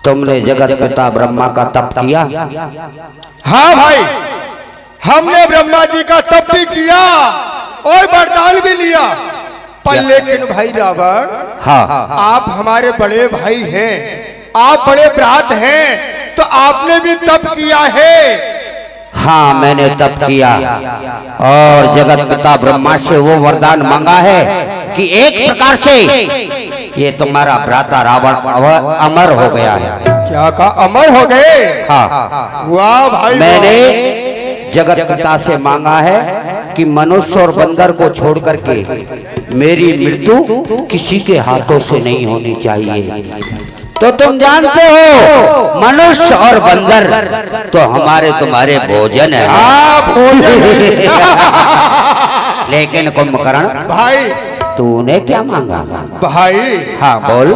तुमने जगत पिता ब्रह्मा का तप किया? हाँ भाई, हमने ब्रह्मा जी का तप भी किया और वरदान भी लिया। पर लेकिन भाई रावण, हाँ, आप हमारे बड़े भाई हैं, आप बड़े भ्रात हैं, तो आपने भी तप किया है। हाँ, मैंने तप किया और जगत पिता ब्रह्मा से वो वरदान मांगा है कि एक प्रकार से ये तुम्हारा भ्राता रावण अमर हो गया है। क्या कहा? अमर हो गए? हाँ, वाह भाई। मैंने जगत पिता से मांगा है कि मनुष्य और बंदर को छोड़ करके मेरी मृत्यु किसी के हाथों से नहीं होनी चाहिए। तो तुम जानते हो मनुष्य और बंदर तो हमारे तुम्हारे भोजन है। भोजन। लेकिन कुंभकर्ण भाई, तूने क्या मांगा? भाई हाँ बोल।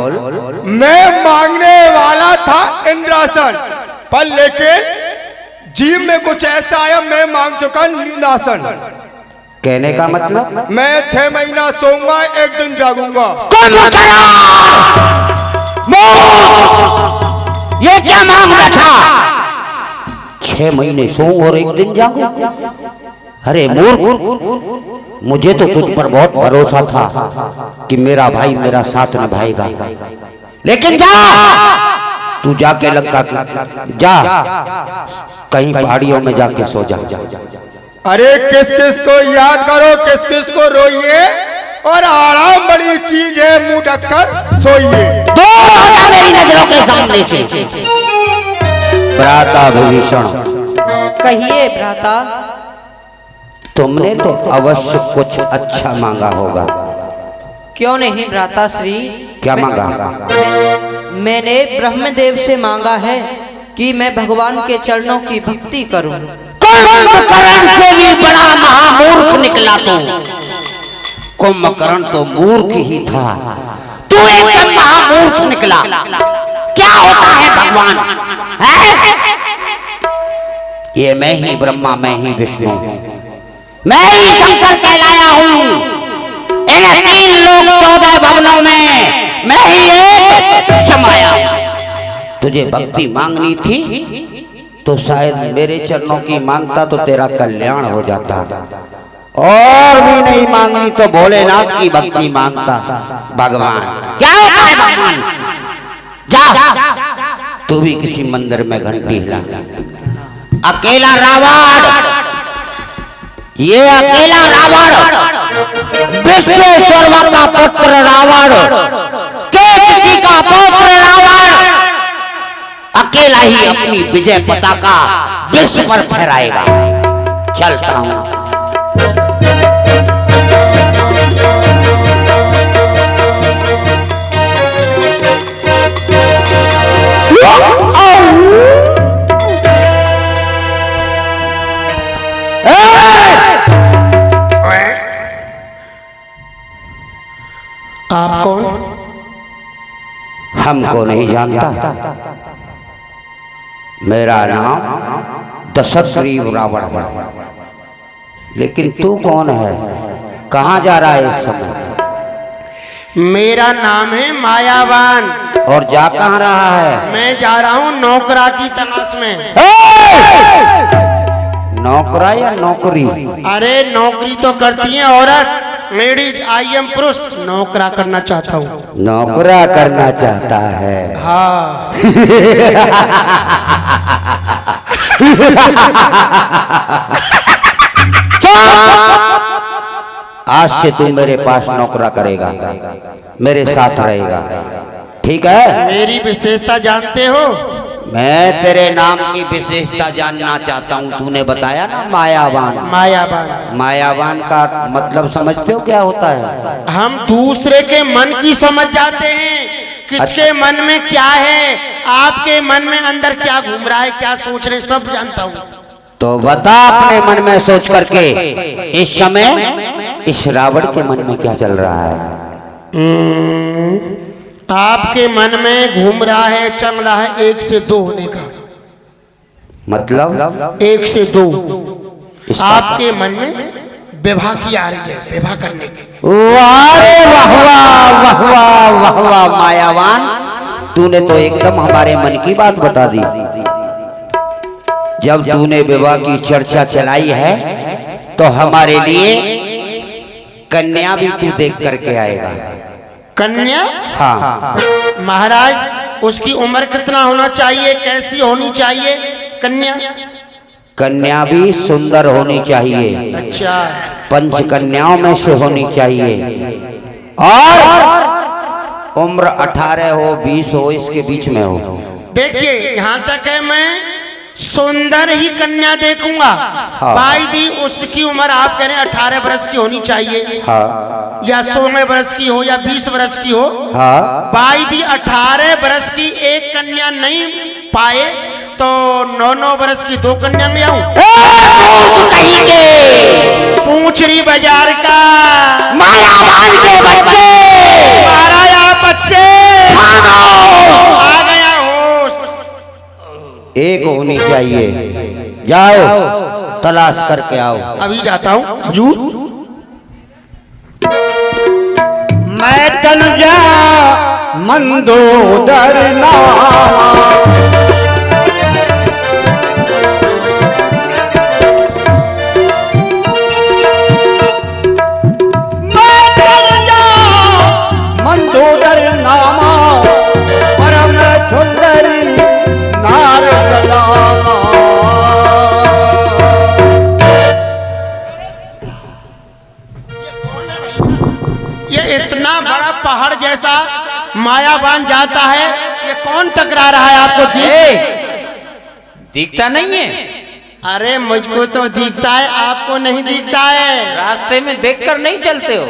मैं मांगने वाला था इंद्रासन, पर लेकिन जीव में कुछ ऐसा आया, मैं मांग चुका नींदासन। कहने का मतलब? मैं 6 महीना सोऊंगा, 1 दिन जागूंगा। ये क्या मांग रहा था? 6 महीने सोऊं और 1 दिन जागूं? अरे मूर्ख, मुझे तो तुझ पर बहुत भरोसा था कि मेरा भाई मेरा साथ निभाएगा। लेकिन जा, तू जाके लंका जा, कहीं पहाड़ियों में जाके सो जा। अरे किस किस को याद करो, किस किस को रोइए, और आराम बड़ी चीज है, मुंह ढककर सोइए। दूर हो जा मेरी नजरों के सामने से। भ्राता विभीषण, कहिए भ्राता। तुमने तो अवश्य कुछ अच्छा मांगा होगा। क्यों नहीं भ्राता श्री। क्या मांगा? मैंने ब्रह्मदेव से मांगा है कि मैं भगवान के चरणों की भक्ति करूं। कुंभकर्ण से भी बड़ा महामूर्ख निकला तू। कुंभकर्ण तो मूर्ख ही था, तू एकदम महामूर्ख निकला। क्या होता है भगवान? है? ये मैं ही ब्रह्मा, मैं ही विष्णु, मैं ही शंकर कहलाया हूँ। इन 3 लोक 14 भवनों में मैं ही एक समाया। तुझे भक्ति मांगनी थी तो शायद मेरे चरणों की मांगता तो तेरा कल्याण हो जाता, और भी नहीं मांगनी तो भोलेनाथ की भक्ति मांगता। भगवान क्या होता है भगवान? जा, तू भी किसी मंदिर में घंटी हिला। अकेला रावण, ये अकेला रावण, विश्वेश्वर का पुत्र रावण, केतकी का पुत्र रावण, अकेला ही अपनी विजय पताका विश्व पर फहराएगा। चलता हूं। आप कौन? हमको नहीं जानता। मेरा नाम दशग्रीव रावण है। लेकिन तू कौन है? कहाँ जा रहा है इस समय? मेरा नाम है मायावान। और जा कहाँ रहा है? मैं जा रहा हूँ नौकरा की तलाश में। नौकरा या नौकरी? अरे नौकरी तो करती है औरत, लेडीज, आई एम पुरुष। नौकरा करना चाहता हूँ। नौकरा करना चाहता है? हाँ। आज से तू मेरे पास नौकरा करेगा, मेरे साथ रहेगा, ठीक है? मेरी विशेषता जानते हो? मैं तेरे नाम की विशेषता जानना चाहता हूँ। तूने बताया ना मायावान। मायावान, मायावान का मतलब समझते हो क्या होता है? हम दूसरे के मन की समझ जाते हैं, किसके मन में क्या है, आपके मन में अंदर क्या घूम रहा है, क्या सोच रहे, सब जानता हूँ। तो बता अपने मन में सोच करके इस समय इस रावण के मन में क्या चल रहा है? आपके मन में घूम रहा है, चल रहा है 1 से 2 होने का। मतलब 1 से 2 आपके मन में विवाह की आ रही है, विवाह करने की। वाह वाह वाह वाह वाह वाह मायावान, तूने तो एकदम हमारे मन की बात बता दी। जब तूने विवाह की चर्चा चलाई है तो हमारे लिए कन्या भी तू देख करके आएगा। कन्या? हाँ महाराज उसकी उम्र कितना होना चाहिए, कैसी होनी चाहिए कन्या? कन्या भी सुंदर होनी चाहिए, अच्छा, पंच कन्याओं में से होनी चाहिए और उम्र 18 हो 20 हो इसके बीच में हो। देखिए यहाँ तक है मैं सुंदर ही कन्या देखूंगा। हाँ। भाई दी उसकी उम्र आप कह रहे हैं 18 वर्ष की होनी चाहिए, हाँ या 16 वर्ष की हो या 20 वर्ष की हो। हाँ भाई दी 18 वर्ष की एक कन्या नहीं पाए तो 9-9 वर्ष की 2 कन्या में आऊं? पूंछरी बाजार का मायावान के बच्चे, महाराज आप बच्चे आ गया होश। एक होनी चाहिए। जाओ तलाश करके आओ। अभी जाता हूँ हजूर। मैं तनुजा मंदोदर नामा, मंदोदर नामा परम सुंदरी नार सलामा। ये इतना बड़ा पहाड़ जैसा मायावान जाता है, ये कौन टकरा रहा है आपको? दिखता नहीं है? अरे मुझको तो दिखता है, आपको नहीं दिखता है। रास्ते में देखकर नहीं चलते हो?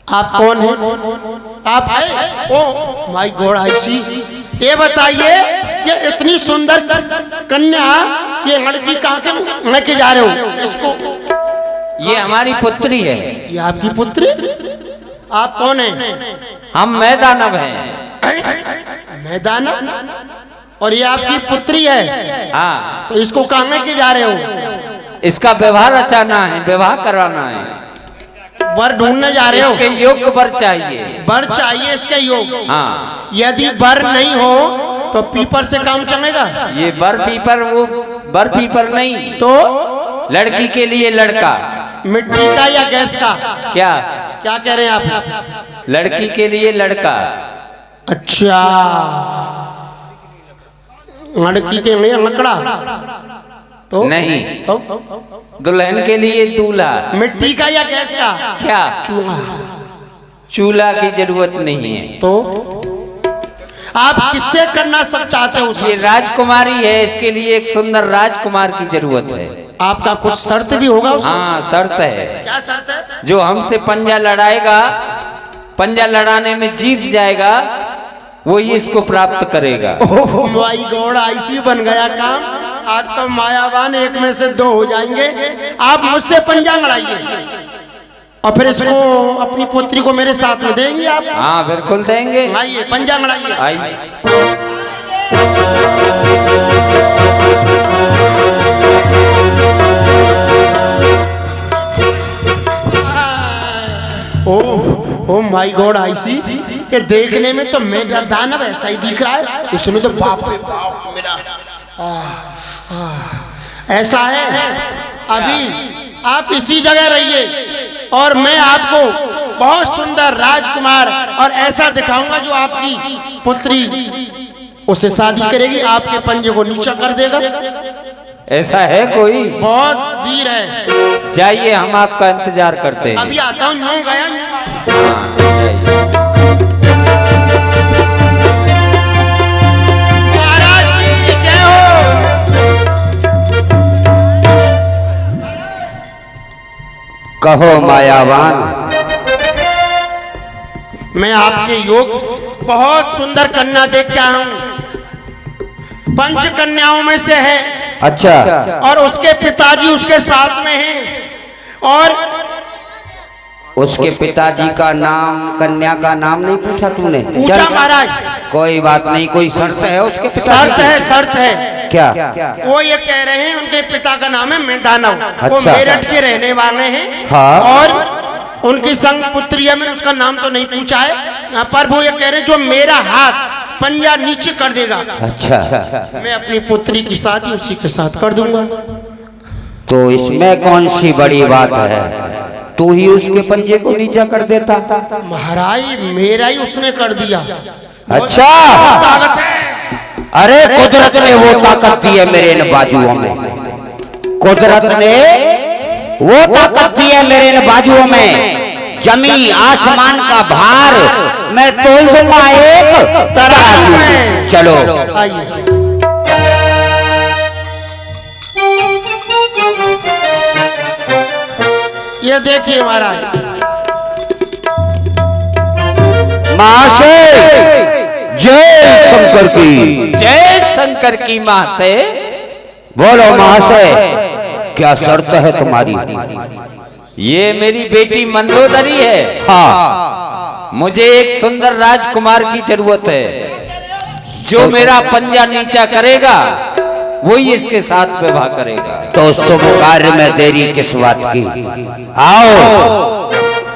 आप कौन हैं? आप हैं? ओ माय गॉड ऐसी। ये बताइए ये इतनी सुंदर कन्या ये लड़की कहाँ के लेके जा रहे हो इसको? ये हमारी पुत्री है। ये आपकी पुत्री? आप कौन हैं? हम मैदानव हैं। मैदाना? और ये आपकी पुत्री है? हाँ। तो इसको कहाँ लेके जा रहे हो? इसका विवाह रचाना है, विवाह कराना है। वर ढूंढने जा रहे हो? इसके योग्य वर चाहिए। वर चाहिए इसके योग? हाँ। यदि वर नहीं हो तो पीपर से काम चलेगा? ये वर पीपर, वो वर पीपर नहीं तो लड़की के लिए लड़का। मिट्टी का या गैस का? क्या क्या कह रहे हैं आप? लड़की के लिए लड़का। अच्छा, लड़की के लिए लकड़ा? तो नहीं, तो दुल्हन के लिए दूल्हा। मिट्टी का या गैस का? क्या चूल्हा? चूल्हा की जरूरत नहीं है। तो आप किससे करना सब चाहते हो? ये राजकुमारी है, इसके लिए एक सुंदर राजकुमार की जरूरत है। आपका कुछ शर्त भी होगा उसमें? हाँ शर्त है। क्या शर्त है? जो हमसे पंजा लड़ाएगा, पंजा लड़ाने में जीत जाएगा, वही इसको प्राप्त करेगा। ओह माय गॉड, ऐसी बन गया काम। आज तो मायावान एक में से 2 हो जाएंगे। आप मुझसे पंजा लड़ाइए और फिर इसको अपनी पुत्री को मेरे साथ में देंगे आप? हाँ बिल्कुल देंगे। आइए पंजा लड़ाइए। आइए। ओ माय गॉड आईसी, ये देखने में तो मैं दानव ऐसा ही दिख रहा है, इसमें तो बाप रे बाप मेरा ऐसा है। अभी आप इसी जगह रहिए और मैं आपको बहुत सुंदर राजकुमार और ऐसा दिखाऊंगा जो आपकी पुत्री उससे शादी करेगी, आपके पंजे को नीचा कर देगा। ऐसा है कोई? बहुत वीर है। जाइए, हम आपका इंतजार करते हैं। अभी आता हूँ। यूं गया महाराज की जय हो। कहो मायावान। मैं आपके योग बहुत सुंदर कन्या देख के आया हूँ, 5 कन्याओं में से है। अच्छा। और उसके पिताजी उसके साथ में हैं। और उसके पिताजी का नाम, कन्या का नाम नहीं पूछा तूने? पूछा महाराज। कोई बात नहीं, कोई शर्त है उसके पिताजी? शर्त है, शर्त है। क्या? वो ये कह रहे हैं उनके पिता का नाम है मैदानव। वो अच्छा। मेरठ के रहने वाले हैं। हाँ। और उनकी संग पुत्री है, मैंने उसका नाम तो नहीं पूछा है, पर वो ये कह रहे हैं जो मेरा हाथ पंजा नीचे कर देगा, अच्छा, मैं अपनी पुत्री की शादी उसी के साथ कर दूंगा। तो इसमें कौन सी बड़ी बात है? तू ही उसके पंजे को नीचा कर देता। महाराज मेरा ही उसने कर दिया। अच्छा, ताकत है। अरे कुदरत ने वो ताकत दी है मेरे इन बाजुओं में, कुदरत ने वो ताकत दी है मेरे इन बाजुओं में। जमी आसमान का भार मैं तोल दूंगा एक तराजू में। चलो आइए। ये देखिए महाराज, मां से जय शंकर की, जय शंकर की मां से। बोलो मां से क्या शर्त है तुम्हारी? ये मेरी बेटी मंदोदरी है। हाँ, मुझे एक सुंदर राजकुमार की जरूरत है, जो मेरा पंजा नीचा करेगा वही इसके साथ विवाह करेगा। तो शुभ कार्य में देरी किस बात की? आओ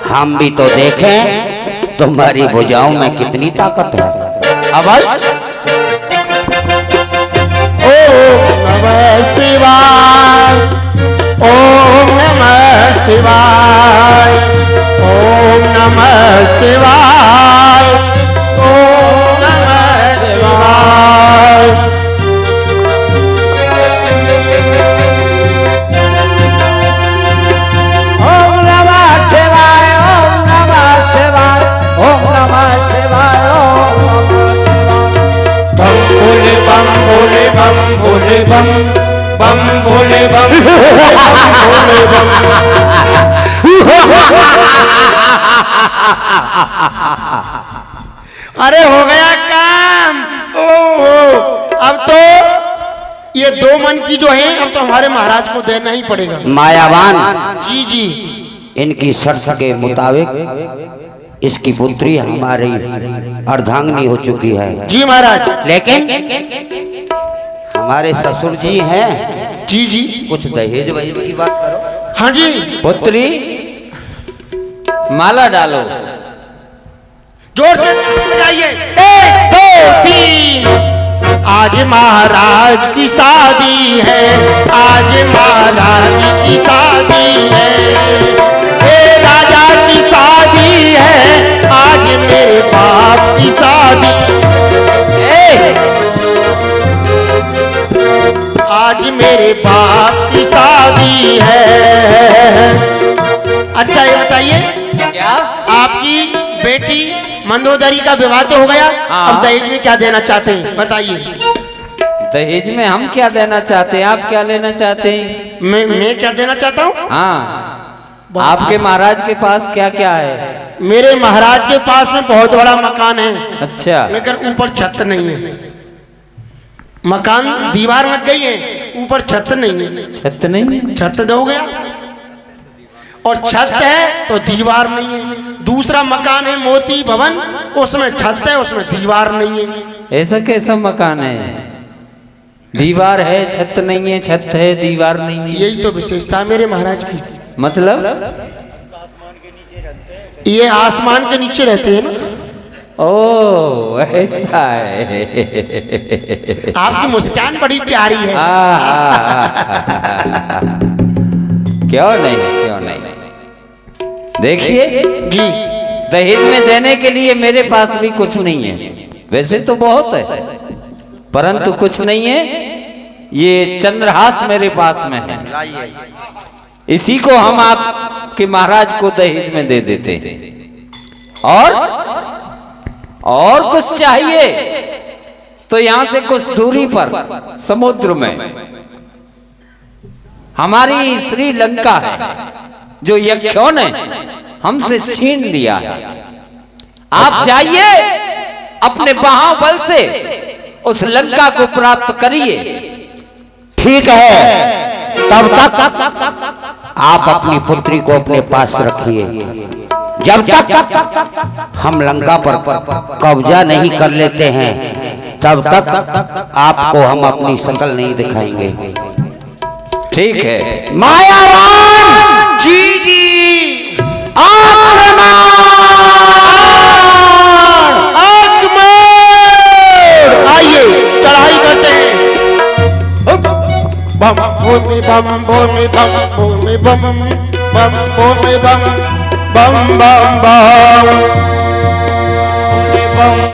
हम भी तो देखें तुम्हारी भुजाओं में कितनी ताकत है। अवश्य। ओम नमः शिवाय, ओम नमः शिवाय, ओम नमः शिवाय, ओम नमः शिवाय। ओम नमः शिवाय, ओम नमः शिवाय, ओम नमः शिवाय, बम भोले बम भोले बम भोले बम, बम भोले बम भोले बम। अरे हो गया काम। ओहो, अब तो ये दो मन की जो है अब तो हमारे महाराज को देना ही पड़ेगा। मायावान, जी जी, इनकी शर्त के मुताबिक इसकी पुत्री हमारी अर्धांगिनी हो चुकी है। जी महाराज। लेकिन हमारे ससुर जी हैं, जी जी, कुछ दहेज वहेज की बात करो। हाँ जी। पुत्री माला डालो। जोर से बजाइए। 1 2 3। आज महाराज की शादी है, आज महाराज की शादी है, ए राजा की शादी है, आज मेरे बाप की शादी, आज मेरे बाप की शादी है। अच्छा ये बताइए, क्या? आपकी बेटी मंदोदरी का विवाह तो हो गया, हाँ। अब दहेज में क्या देना चाहते हैं बताइए। दहेज में हम क्या देना चाहते हैं, आप क्या लेना चाहते हैं? मैं क्या देना चाहता हूँ? हाँ, आपके महाराज के पास क्या क्या है? मेरे महाराज के पास में बहुत बड़ा मकान है, अच्छा, लेकिन ऊपर छत नहीं है। मकान दीवार लग गई है, ऊपर छत नहीं है। छत नहीं? छत दोगे आप? और छत है तो दीवार नहीं है। दूसरा मकान है मोती भवन, उसमें छत है उसमें दीवार नहीं है। ऐसा कैसा मकान है? दीवार है छत नहीं है, छत है दीवार नहीं है। यही तो विशेषता है मेरे महाराज की। मतलब ये आसमान के नीचे रहते हैं ना। ओ ऐसा है। आपकी मुस्कान बड़ी प्यारी है। क्यों नहीं, क्यों नहीं। देखिए जी, दहेज में देने के लिए मेरे पास भी कुछ नहीं है, वैसे तो बहुत है परंतु कुछ नहीं है। ये चंद्रहास मेरे पास में है, इसी को हम आपके महाराज को दहेज में दे देते हैं। और कुछ चाहिए तो यहां से कुछ दूरी पर समुद्र में हमारी श्रीलंका है, जो यक्षों ने हमसे छीन लिया है। आप जाइए अपने बाहुबल से उस लंका को प्राप्त करिए। ठीक है, तब तक आप अपनी पुत्री को अपने पास रखिए। जब तक हम लंका पर कब्जा नहीं कर लेते हैं, तब तक आपको हम अपनी शक्ल नहीं दिखाएंगे। ठीक है। मायावान जी जी, आक्रमण! बम भूमि बम भूमि बम भूमि बम बम भूमि बम बम बम बम